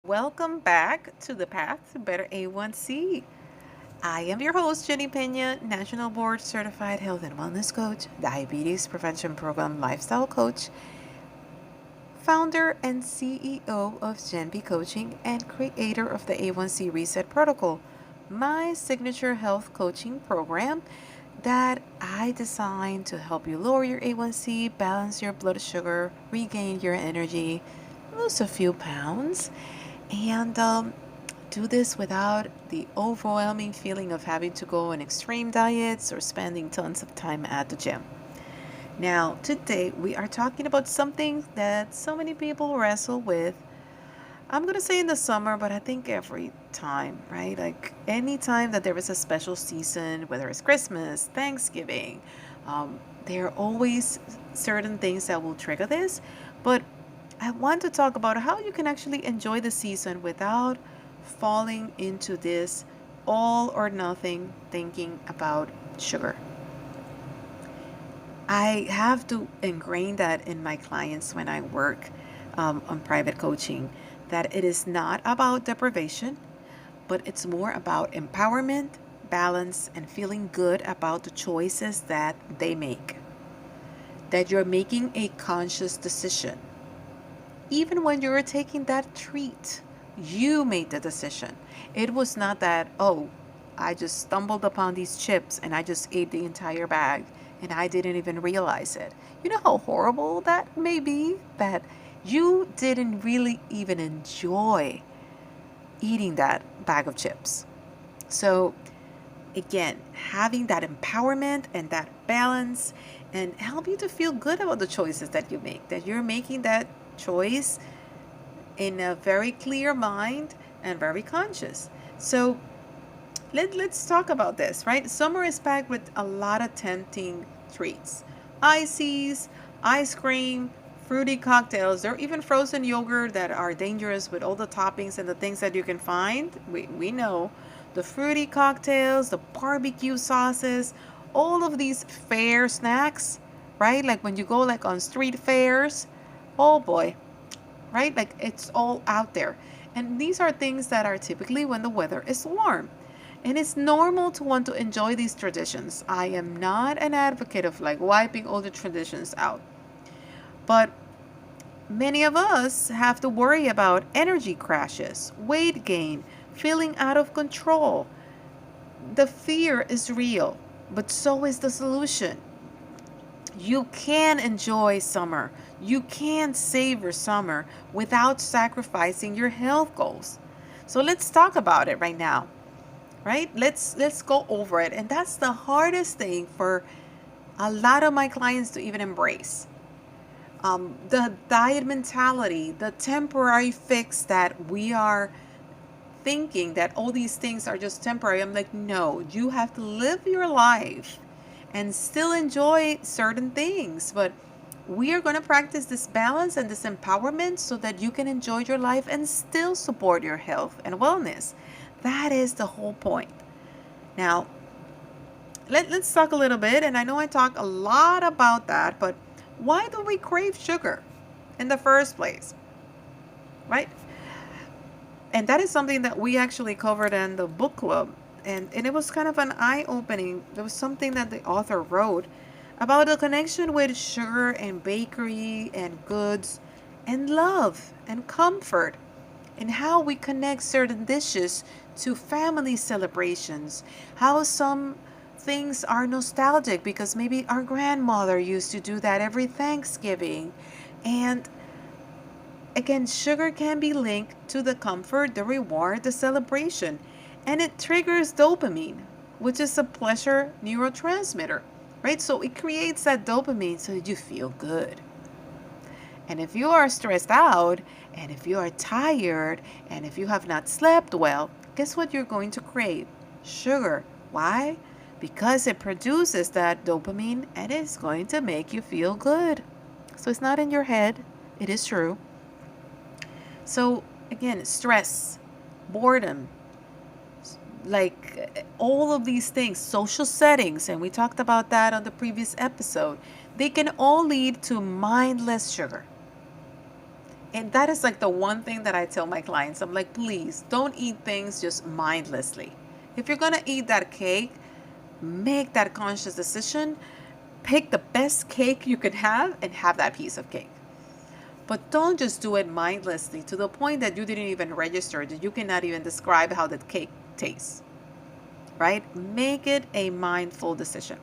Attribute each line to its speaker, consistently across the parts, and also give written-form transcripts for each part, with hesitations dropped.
Speaker 1: Welcome back to the Path to Better A1C. I am your host, Jenny Peña, National Board Certified Health and Wellness Coach, Diabetes Prevention Program Lifestyle Coach, founder and CEO of GenB Coaching, and creator of the A1C Reset Protocol, my signature health coaching program that I designed to help you lower your A1C, balance your blood sugar, regain your energy, lose a few pounds, and do this without the overwhelming feeling of having to go on extreme diets or spending tons of time at the gym. Now, today we are talking about something that so many people wrestle with. I'm going to say in the summer, but I think every time, right? Like any time that there is a special season, whether it's Christmas, Thanksgiving, there are always certain things that will trigger this. But I want to talk about how you can actually enjoy the season without falling into this all or nothing thinking about sugar. I have to ingrain that in my clients when I work on private coaching, that it is not about deprivation, but it's more about empowerment, balance, and feeling good about the choices that they make. That you're making a conscious decision. Even when you were taking that treat, you made the decision. It was not that, oh, I just stumbled upon these chips and I just ate the entire bag and I didn't even realize it. You know how horrible that may be? That you didn't really even enjoy eating that bag of chips. So, again, having that empowerment and that balance and help you to feel good about the choices that you make, that you're making that choice in a very clear mind and very conscious. So let's talk about this, right? Summer is packed with a lot of tempting treats. Ices, ice cream, fruity cocktails. There are even frozen yogurt that are dangerous with all the toppings and the things that you can find. We know the fruity cocktails, the barbecue sauces, all of these fair snacks, right? Like when you go like on street fairs, oh boy, right? Like it's all out there. And these are things that are typically when the weather is warm. And it's normal to want to enjoy these traditions. I am not an advocate of like wiping all the traditions out. But many of us have to worry about energy crashes, weight gain, feeling out of control. The fear is real, but so is the solution. You can enjoy summer. You can savor summer without sacrificing your health goals. So let's talk about it right now. Right? Let's go over it. And that's the hardest thing for a lot of my clients to even embrace. The diet mentality, the temporary fix that we are thinking that all these things are just temporary. I'm like, no, you have to live your life and still enjoy certain things. But we are going to practice this balance and this empowerment so that you can enjoy your life and still support your health and wellness. That is the whole point. Now, let's talk a little bit. And I know I talk a lot about that, but why do we crave sugar in the first place? Right? And that is something that we actually covered in the book club. And it was kind of an eye-opening. There was something that the author wrote about the connection with sugar and bakery and goods and love and comfort, and how we connect certain dishes to family celebrations, how some things are nostalgic because maybe our grandmother used to do that every Thanksgiving. And again, sugar can be linked to the comfort, the reward, the celebration, and it triggers dopamine, which is a pleasure neurotransmitter, right? So it creates that dopamine so that you feel good. And if you are stressed out, and if you are tired, and if you have not slept well, guess what you're going to crave? Sugar. Why? Because it produces that dopamine and it's going to make you feel good. So it's not in your head, it is true. So again, stress, boredom, like all of these things, social settings, and we talked about that on the previous episode, they can all lead to mindless sugar. And that is like the one thing that I tell my clients. I'm like, please don't eat things just mindlessly. If you're going to eat that cake, make that conscious decision. Pick the best cake you could have and have that piece of cake. But don't just do it mindlessly to the point that you didn't even register, that you cannot even describe how the cake tastes, right? Make it a mindful decision.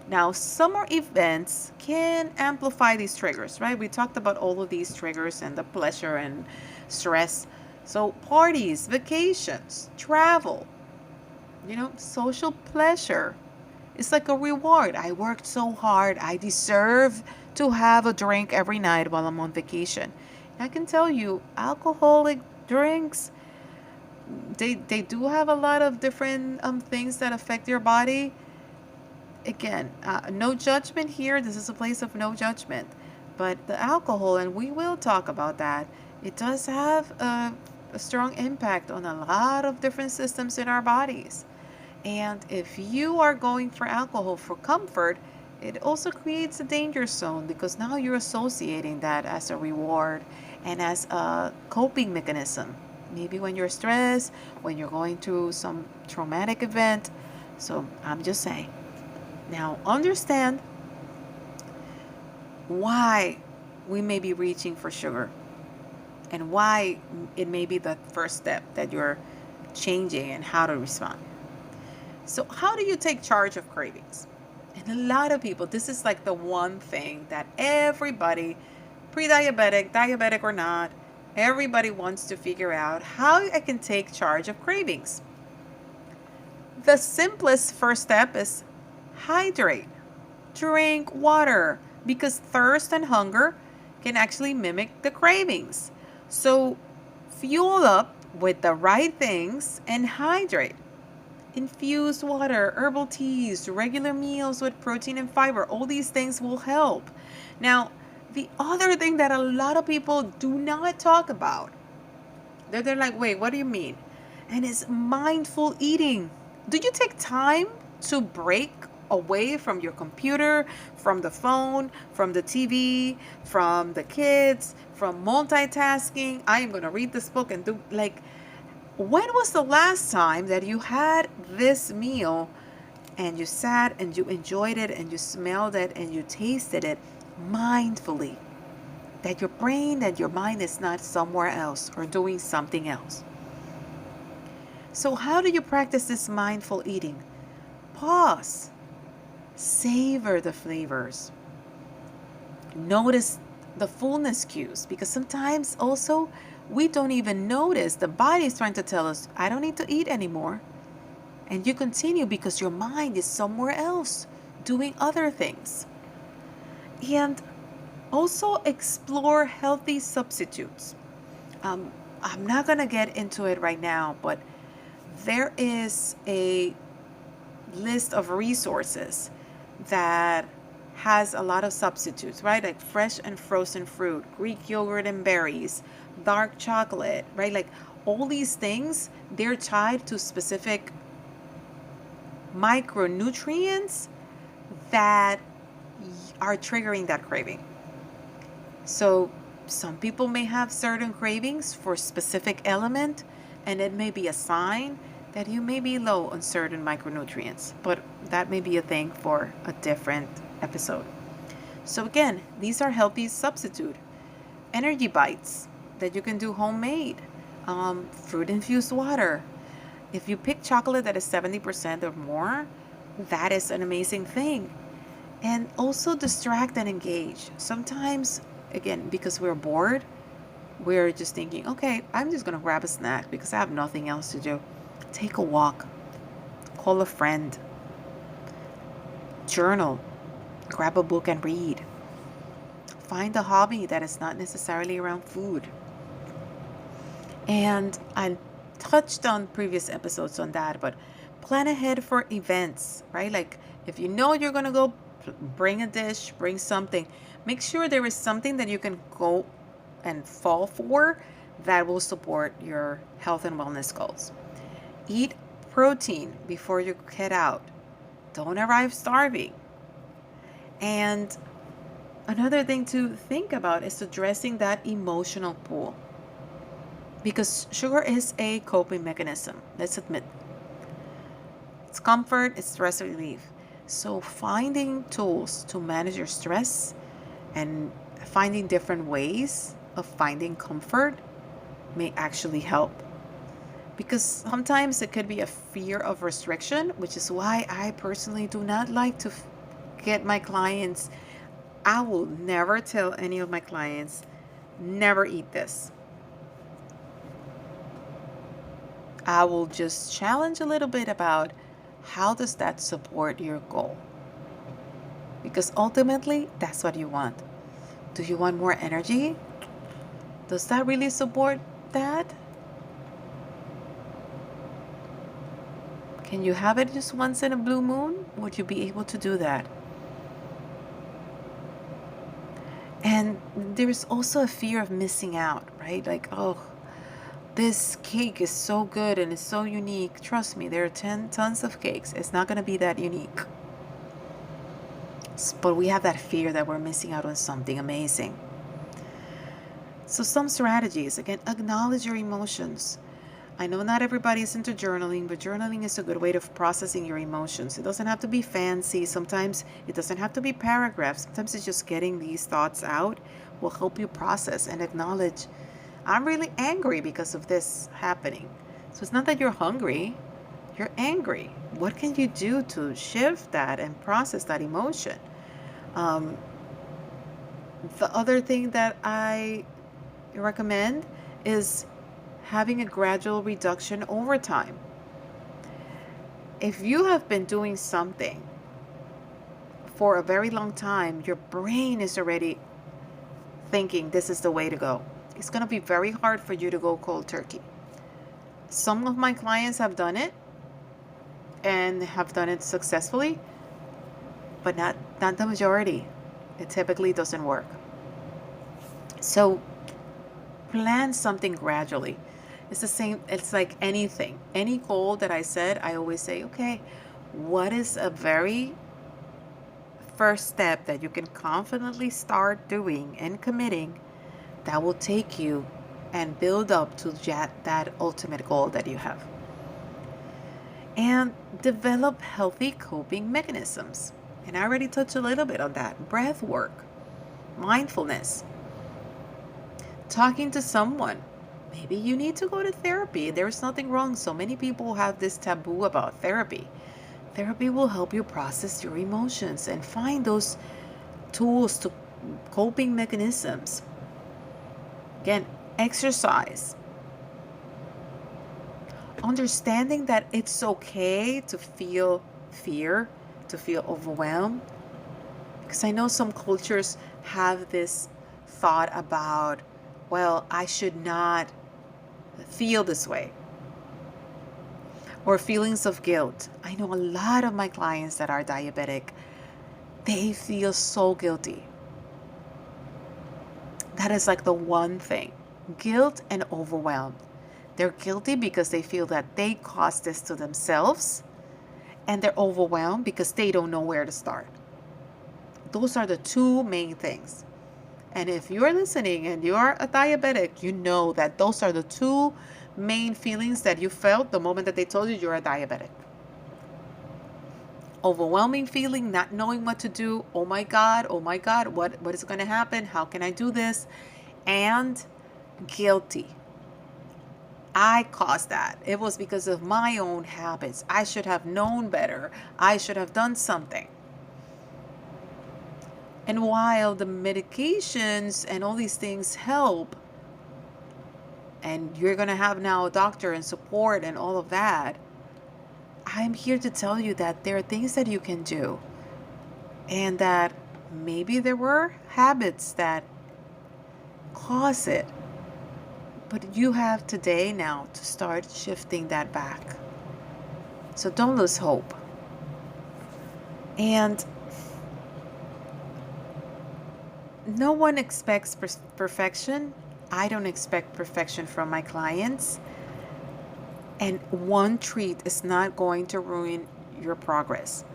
Speaker 1: Now, summer events can amplify these triggers, right? We talked about all of these triggers and the pleasure and stress. So, parties, vacations, travel, social pleasure. It's like a reward. I worked so hard. I deserve to have a drink every night while I'm on vacation. And I can tell you, alcoholic drinks, they do have a lot of different things that affect your body. Again, no judgment here. This is a place of no judgment. But the alcohol, and we will talk about that, it does have a strong impact on a lot of different systems in our bodies. And if you are going for alcohol for comfort, it also creates a danger zone because now you're associating that as a reward and as a coping mechanism. Maybe when you're stressed, when you're going through some traumatic event. So I'm just saying. Now, understand why we may be reaching for sugar and why it may be the first step that you're changing and how to respond. So, how do you take charge of cravings? And a lot of people, this is like the one thing that everybody, pre-diabetic, diabetic or not, everybody wants to figure out how I can take charge of cravings. The simplest first step is hydrate. Drink water because thirst and hunger can actually mimic the cravings. So fuel up with the right things and hydrate. Infused water, herbal teas, regular meals with protein and fiber, all these things will help. Now, the other thing that a lot of people do not talk about, they're like, wait, what do you mean? And it's mindful eating. Do you take time to break away from your computer, from the phone, from the TV, from the kids, from multitasking? I am going to read this book and do when was the last time that you had this meal and you sat and you enjoyed it and you smelled it and you tasted it mindfully? That your brain and your mind is not somewhere else or doing something else. So how do you practice this mindful eating? Pause. Savor the flavors. Notice the fullness cues, because sometimes also we don't even notice. The body is trying to tell us, I don't need to eat anymore. And you continue because your mind is somewhere else doing other things. And also explore healthy substitutes. I'm not going to get into it right now, but there is a list of resources that has a lot of substitutes, right? Like fresh and frozen fruit, Greek yogurt and berries, dark chocolate, right? Like all these things, they're tied to specific micronutrients that are triggering that craving. So some people may have certain cravings for specific element, and it may be a sign that you may be low on certain micronutrients, but that may be a thing for a different episode. So again, these are healthy substitute. Energy bites that you can do homemade, fruit infused water. If you pick chocolate that is 70% or more, that is an amazing thing. And also distract and engage. Sometimes, again, because we're bored, we're just thinking, okay, I'm just going to grab a snack because I have nothing else to do. Take a walk. Call a friend. Journal. Grab a book and read. Find a hobby that is not necessarily around food. And I touched on previous episodes on that, but plan ahead for events, right? Like if you know you're going to go, bring a dish, bring something. Make sure there is something that you can go and fall for that will support your health and wellness goals. Eat protein before you head out. Don't arrive starving. And Another thing to think about is addressing that emotional pull. Because sugar is a coping mechanism, let's admit. It's comfort, it's stress relief. So finding tools to manage your stress and finding different ways of finding comfort may actually help. Because sometimes it could be a fear of restriction, which is why I personally do not like to get my clients. I will never tell any of my clients, never eat this. I will just challenge a little bit about how does that support your goal? Because ultimately, that's what you want. Do you want more energy? Does that really support that? Can you have it just once in a blue moon? Would you be able to do that? And there's also a fear of missing out, right? Like, oh, this cake is so good and it's so unique. Trust me, there are tons of cakes. It's not going to be that unique. But we have that fear that we're missing out on something amazing. So some strategies, again, acknowledge your emotions. I know not everybody is into journaling, but journaling is a good way of processing your emotions. It doesn't have to be fancy. Sometimes it doesn't have to be paragraphs. Sometimes it's just getting these thoughts out will help you process and acknowledge, I'm really angry because of this happening. So it's not that you're hungry, you're angry. What can you do to shift that and process that emotion? Um, the other thing that I recommend is having a gradual reduction over time. If you have been doing something for a very long time, your brain is already thinking this is the way to go. It's going to be very hard for you to go cold turkey. Some of my clients have done it and have done it successfully, but not the majority. It typically doesn't work. So plan something gradually. It's the same, it's like anything. Any goal that I said, I always say, okay, what is a very first step that you can confidently start doing and committing that will take you and build up to that ultimate goal that you have? And develop healthy coping mechanisms. And I already touched a little bit on that. Breath work, mindfulness, talking to someone. Maybe you need to go to therapy. There's nothing wrong. So many people have this taboo about therapy. Therapy will help you process your emotions and find those tools to coping mechanisms. Again, exercise. Understanding that it's okay to feel fear, to feel overwhelmed. Because I know some cultures have this thought about, well, I should not feel this way. Or feelings of guilt. I know a lot of my clients that are diabetic, they feel so guilty. That is like the one thing. Guilt and overwhelmed. They're guilty because they feel that they caused this to themselves, and they're overwhelmed because they don't know where to start. Those are the two main things. And if you're listening and you're a diabetic, you know that those are the two main feelings that you felt the moment that they told you you're a diabetic. Overwhelming feeling, not knowing what to do. Oh my God, what is going to happen? How can I do this? And guilty. I caused that. It was because of my own habits. I should have known better. I should have done something. And while the medications and all these things help, and you're going to have now a doctor and support and all of that, I'm here to tell you that there are things that you can do, and that maybe there were habits that cause it, but you have today now to start shifting that back. So don't lose hope. And no one expects perfection. I don't expect perfection from my clients. And one treat is not going to ruin your progress.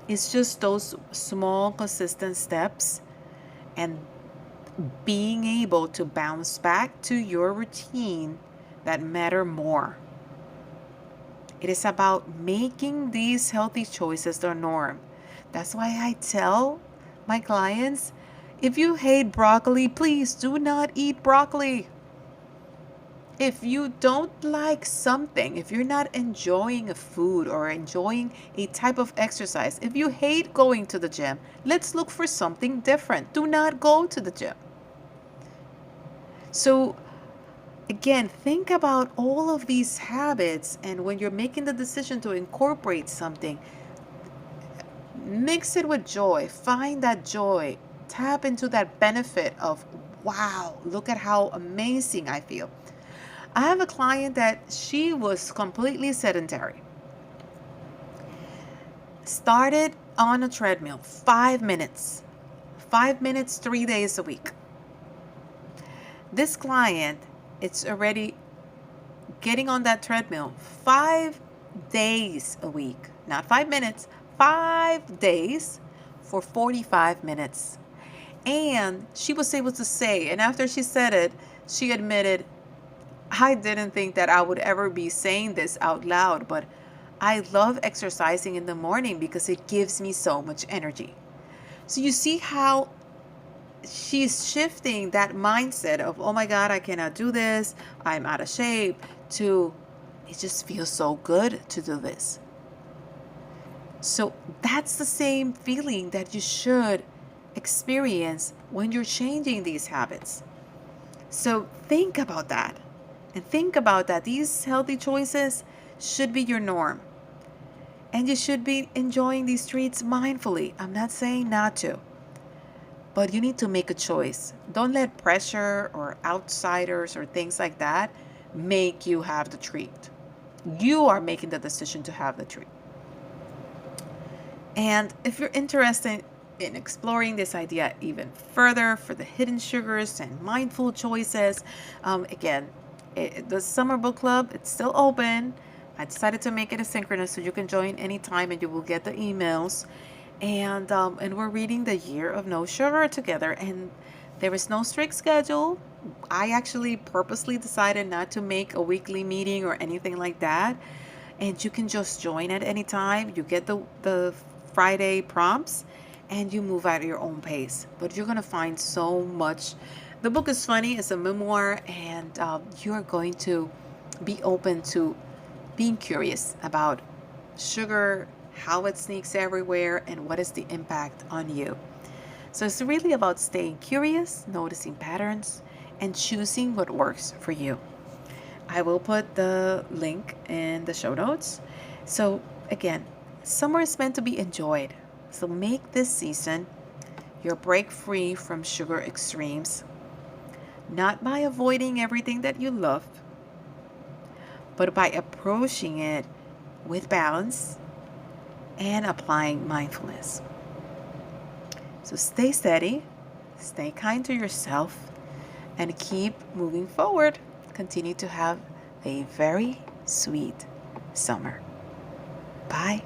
Speaker 1: It's just those small, consistent steps and being able to bounce back to your routine that matter more. It is about making these healthy choices the norm. That's why I tell my clients, if you hate broccoli, please do not eat broccoli. If you don't like something, if you're not enjoying a food or enjoying a type of exercise, if you hate going to the gym, let's look for something different. Do not go to the gym. So, again, think about all of these habits, and when you're making the decision to incorporate something, mix it with joy. Find that joy. Tap into that benefit of, wow, look at how amazing I feel. I have a client that she was completely sedentary. Started on a treadmill, 5 minutes. 5 minutes, 3 days a week. This client, it's already getting on that treadmill 5 days a week, not 5 minutes, 5 days for 45 minutes. And she was able to say, and after she said it, she admitted, I didn't think that I would ever be saying this out loud, but I love exercising in the morning because it gives me so much energy. So you see how she's shifting that mindset of, oh my God, I cannot do this, I'm out of shape, to it just feels so good to do this. So that's the same feeling that you should experience when you're changing these habits. So think about that. And think about that. These healthy choices should be your norm. And you should be enjoying these treats mindfully. I'm not saying not to. But you need to make a choice. Don't let pressure or outsiders or things like that make you have the treat. You are making the decision to have the treat. And if you're interested in exploring this idea even further for the hidden sugars and mindful choices, again, the summer book club, it's still open. I decided to make it asynchronous so you can join anytime and you will get the emails. And we're reading The Year of No Sugar together, and there is no strict schedule. I actually purposely decided not to make a weekly meeting or anything like that, and you can just join at any time. You get the Friday prompts and you move at your own pace, but you're gonna find so much. The book is funny, it's a memoir, and you're going to be open to being curious about sugar, how it sneaks everywhere, and what is the impact on you. So it's really about staying curious, noticing patterns, and choosing what works for you. I will put the link in the show notes. So again, summer is meant to be enjoyed. So make this season your break free from sugar extremes, not by avoiding everything that you love, but by approaching it with balance and applying mindfulness. So stay steady, stay kind to yourself, and keep moving forward. Continue to have a very sweet summer. Bye.